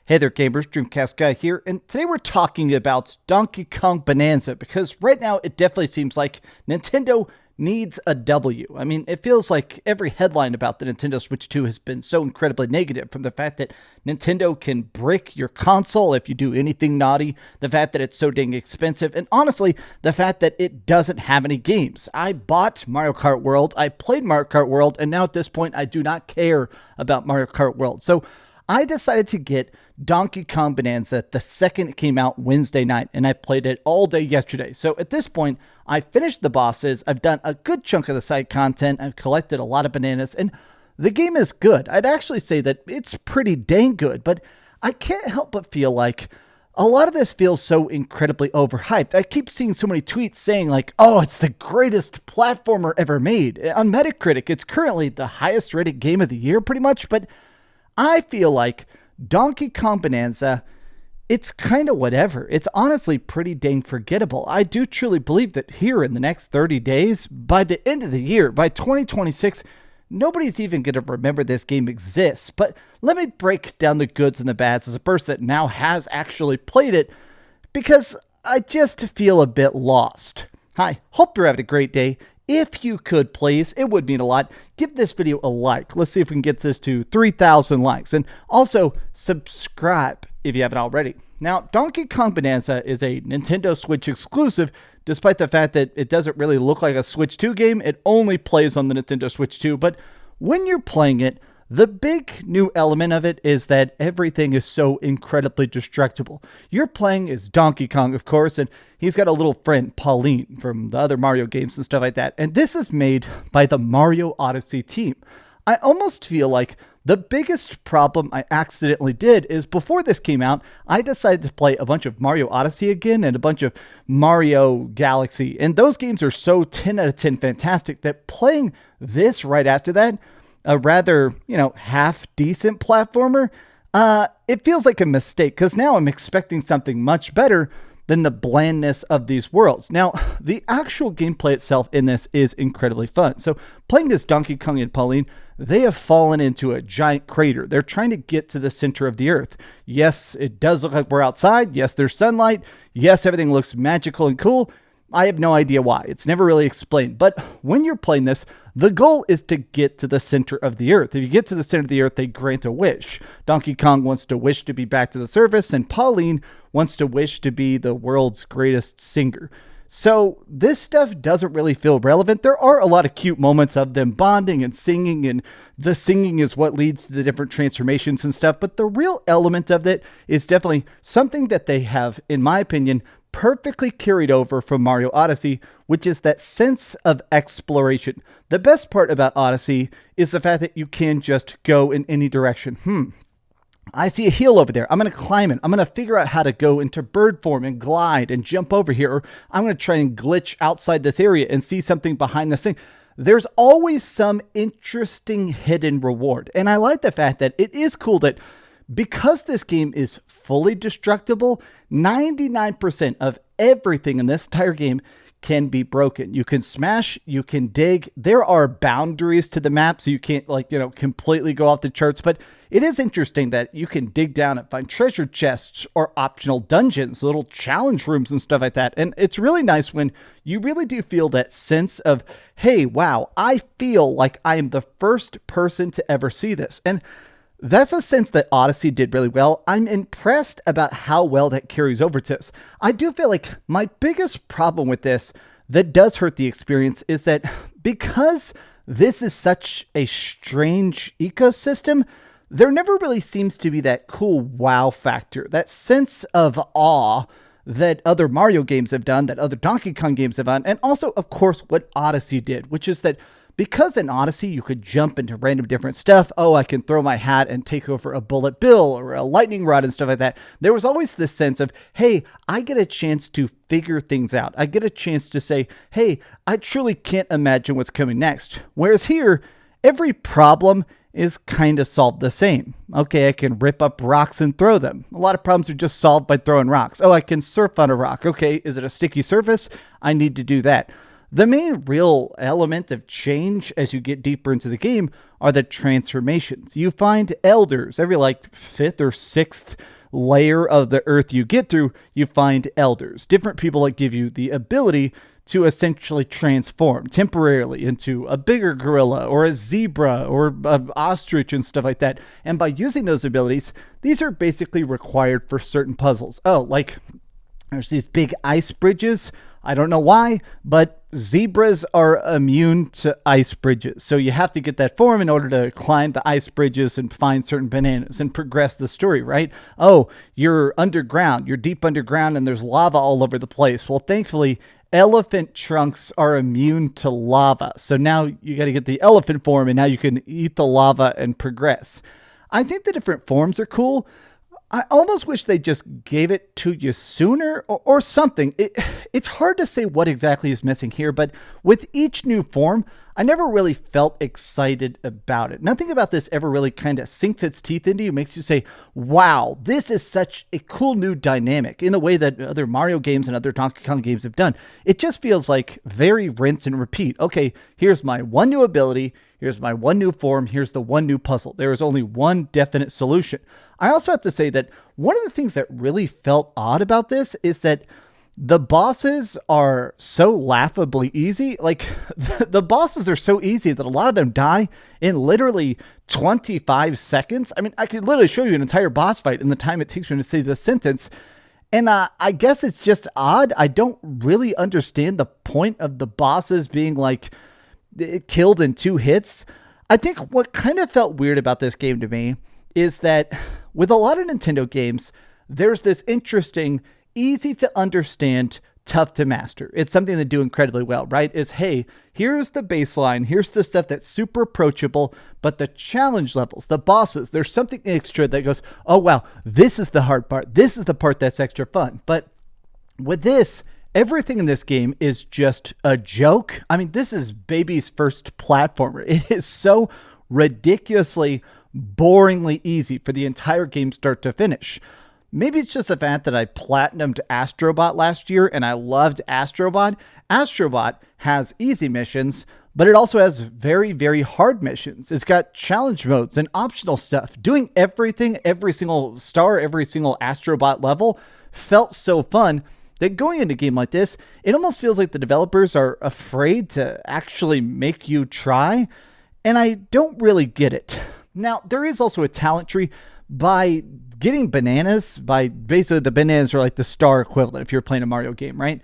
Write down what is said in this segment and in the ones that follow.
Hey there gamers, DreamcastGuy here, and today we're talking about Donkey Kong Bananza because right now it definitely seems like Nintendo needs a W. I mean, it feels like every headline about the Nintendo Switch 2 has been so incredibly negative, from the fact that Nintendo can brick your console if you do anything naughty, the fact that it's so dang expensive, and honestly, the fact that it doesn't have any games. I bought Mario Kart World, I played Mario Kart World, and now at this point I do not care about Mario Kart World. So I decided to get Donkey Kong Bananza the second it came out Wednesday night, and I played it all day yesterday. So at this point, I finished the bosses, I've done a good chunk of the side content, I've collected a lot of bananas, and the game is good. I'd actually say that it's pretty dang good, but I can't help but feel like a lot of this feels so incredibly overhyped. I keep seeing so many tweets saying like, oh, it's the greatest platformer ever made. On Metacritic, it's currently the highest rated game of the year pretty much, but I feel like Donkey Kong Bananza, it's kind of whatever. It's honestly pretty dang forgettable. I do truly believe that here in the next 30 days, by the end of the year, by 2026, nobody's even going to remember this game exists. But let me break down the goods and the bads as a person that now has actually played it, because I just feel a bit lost. Hi, hope you're having a great day. If you could, please, it would mean a lot, give this video a like. Let's see if we can get this to 3,000 likes. And also, subscribe if you haven't already. Now, Donkey Kong Bananza is a Nintendo Switch exclusive, despite the fact that it doesn't really look like a Switch 2 game. It only plays on the Nintendo Switch 2. But when you're playing it, the big new element of it is that everything is so incredibly destructible. You're playing as Donkey Kong, of course, and he's got a little friend, Pauline, from the other Mario games and stuff like that. And this is made by the Mario Odyssey team. I almost feel like the biggest problem I accidentally did is before this came out, I decided to play a bunch of Mario Odyssey again and a bunch of Mario Galaxy. And those games are so 10 out of 10 fantastic that playing this right after that, a rather, half-decent platformer, it feels like a mistake, because now I'm expecting something much better than the blandness of these worlds. Now, the actual gameplay itself in this is incredibly fun. So, playing as Donkey Kong and Pauline, they have fallen into a giant crater. They're trying to get to the center of the earth. Yes, it does look like we're outside. Yes, there's sunlight. Yes, everything looks magical and cool. I have no idea why. It's never really explained. But when you're playing this, the goal is to get to the center of the earth. If you get to the center of the earth, they grant a wish. Donkey Kong wants to wish to be back to the surface, and Pauline wants to wish to be the world's greatest singer. So this stuff doesn't really feel relevant. There are a lot of cute moments of them bonding and the singing is what leads to the different transformations and stuff. But the real element of it is definitely something that they have, in my opinion, perfectly carried over from Mario Odyssey, which is that sense of exploration. The best part about Odyssey is the fact that you can just go in any direction. I see a hill over there. I'm going to climb it. I'm going to figure out how to go into bird form and glide and jump over here. Or I'm going to try and glitch outside this area and see something behind this thing. There's always some interesting hidden reward. And I like the fact that it is cool that because this game is fully destructible, 99% of everything in this entire game can be broken. You can smash, you can dig. There are boundaries to the map, so you can't completely go off the charts. But it is interesting that you can dig down and find treasure chests or optional dungeons, little challenge rooms and stuff like that. And it's really nice when you really do feel that sense of, hey, wow, I feel like I am the first person to ever see this. And that's a sense that Odyssey did really well. I'm impressed about how well that carries over to this. I do feel like my biggest problem with this that does hurt the experience is that because this is such a strange ecosystem, there never really seems to be that cool wow factor, that sense of awe that other Mario games have done, that other Donkey Kong games have done, and also, of course, what Odyssey did, which is that because in Odyssey, you could jump into random different stuff. Oh, I can throw my hat and take over a bullet bill or a lightning rod and stuff like that. There was always this sense of, hey, I get a chance to figure things out. I get a chance to say, hey, I truly can't imagine what's coming next. Whereas here, every problem is kind of solved the same. Okay, I can rip up rocks and throw them. A lot of problems are just solved by throwing rocks. Oh, I can surf on a rock. Okay, is it a sticky surface? I need to do that. The main real element of change as you get deeper into the game are the transformations. You find elders every like 5th or 6th layer of the earth you get through. You find elders, different people that give you the ability to essentially transform temporarily into a bigger gorilla or a zebra or an ostrich and stuff like that. And by using those abilities, these are basically required for certain puzzles. Oh, like there's these big ice bridges. I don't know why, but zebras are immune to ice bridges. So you have to get that form in order to climb the ice bridges and find certain bananas and progress the story, right? Oh, you're underground, you're deep underground, and there's lava all over the place. Well, thankfully, elephant trunks are immune to lava. So now you got to get the elephant form, and now you can eat the lava and progress. I think the different forms are cool. I almost wish they just gave it to you sooner or something. It's hard to say what exactly is missing here, but with each new form, I never really felt excited about it. Nothing about this ever really kind of sinks its teeth into you, makes you say, wow, this is such a cool new dynamic in the way that other Mario games and other Donkey Kong games have done. It just feels like very rinse and repeat. Okay, here's my one new ability, here's my one new form, here's the one new puzzle. There is only one definite solution. I also have to say that one of the things that really felt odd about this is that the bosses are so laughably easy. Like, the bosses are so easy that a lot of them die in literally 25 seconds. I mean, I could literally show you an entire boss fight in the time it takes me to say this sentence. And I guess it's just odd. I don't really understand the point of the bosses being like killed in 2 hits. I think what kind of felt weird about this game to me is that with a lot of Nintendo games, there's this interesting, easy to understand, tough to master. It's something they do incredibly well, right? Is, hey, here's the baseline. Here's the stuff that's super approachable, but the challenge levels, the bosses, there's something extra that goes, oh, wow, this is the hard part. This is the part that's extra fun. But with this, everything in this game is just a joke. I mean, this is baby's first platformer. It is so ridiculously, boringly easy for the entire game start to finish. Maybe it's just the fact that I platinumed Astrobot last year and I loved Astrobot. Astrobot has easy missions, but it also has very, very hard missions. It's got challenge modes and optional stuff. Doing everything, every single star, every single Astrobot level felt so fun that going into a game like this, it almost feels like the developers are afraid to actually make you try, and I don't really get it. Now, there is also a talent tree. By getting bananas, by basically the bananas are like the star equivalent if you're playing a Mario game, right?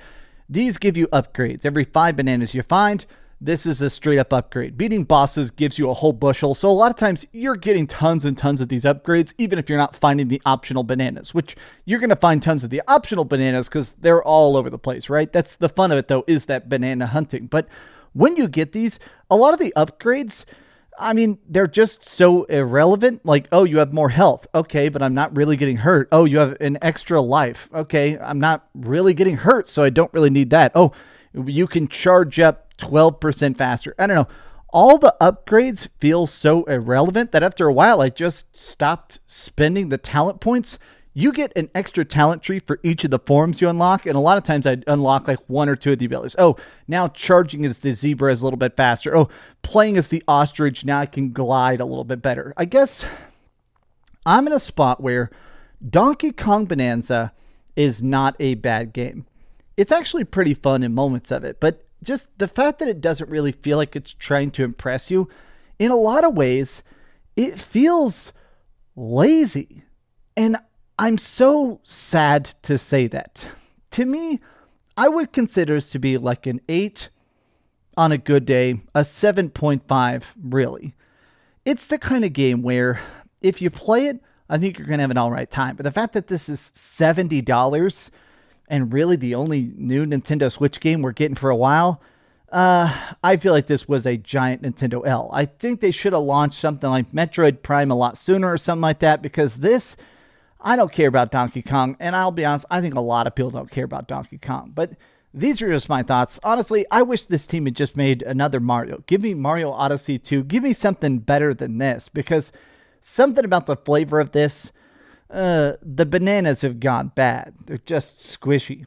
These give you upgrades. Every 5 bananas you find, this is a straight up upgrade. Beating bosses gives you a whole bushel. So a lot of times you're getting tons and tons of these upgrades, even if you're not finding the optional bananas, which you're going to find tons of the optional bananas because they're all over the place, right? That's the fun of it though, is that banana hunting. But when you get these, a lot of the upgrades, I mean, they're just so irrelevant. Like, oh, you have more health. Okay, but I'm not really getting hurt. Oh, you have an extra life. Okay, I'm not really getting hurt, so I don't really need that. Oh, you can charge up 12% faster. I don't know. All the upgrades feel so irrelevant that after a while, I just stopped spending the talent points. You get an extra talent tree for each of the forms you unlock, and a lot of times I'd unlock like 1 or 2 of the abilities. Oh, now charging as the zebra is a little bit faster. Oh, playing as the ostrich, now I can glide a little bit better. I guess I'm in a spot where Donkey Kong Bananza is not a bad game. It's actually pretty fun in moments of it, but just the fact that it doesn't really feel like it's trying to impress you, in a lot of ways, it feels lazy. And I'm so sad to say that. To me, I would consider this to be like an 8 on a good day, a 7.5 really. It's the kind of game where if you play it, I think you're going to have an all right time. But the fact that this is $70 and really the only new Nintendo Switch game we're getting for a while, I feel like this was a giant Nintendo L. I think they should have launched something like Metroid Prime a lot sooner or something like that, because this, I don't care about Donkey Kong, and I'll be honest, I think a lot of people don't care about Donkey Kong, but these are just my thoughts. Honestly, I wish this team had just made another Mario. Give me Mario Odyssey 2. Give me something better than this, because something about the flavor of this, the bananas have gone bad. They're just squishy.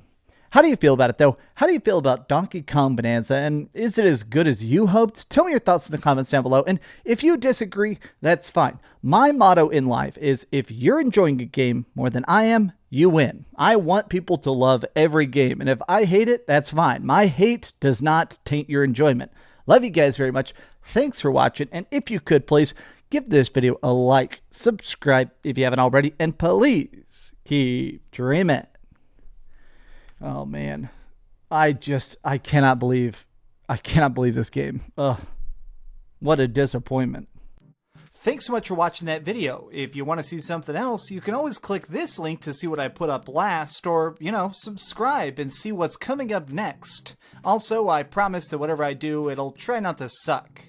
How do you feel about it, though? How do you feel about Donkey Kong Bonanza, and is it as good as you hoped? Tell me your thoughts in the comments down below, and if you disagree, that's fine. My motto in life is, if you're enjoying a game more than I am, you win. I want people to love every game, and if I hate it, that's fine. My hate does not taint your enjoyment. Love you guys very much. Thanks for watching, and if you could, please give this video a like, subscribe if you haven't already, and please keep dreaming. Oh man, I cannot believe this game. Ugh, what a disappointment. Thanks so much for watching that video. If you want to see something else, you can always click this link to see what I put up last, or, subscribe and see what's coming up next. Also, I promise that whatever I do, it'll try not to suck.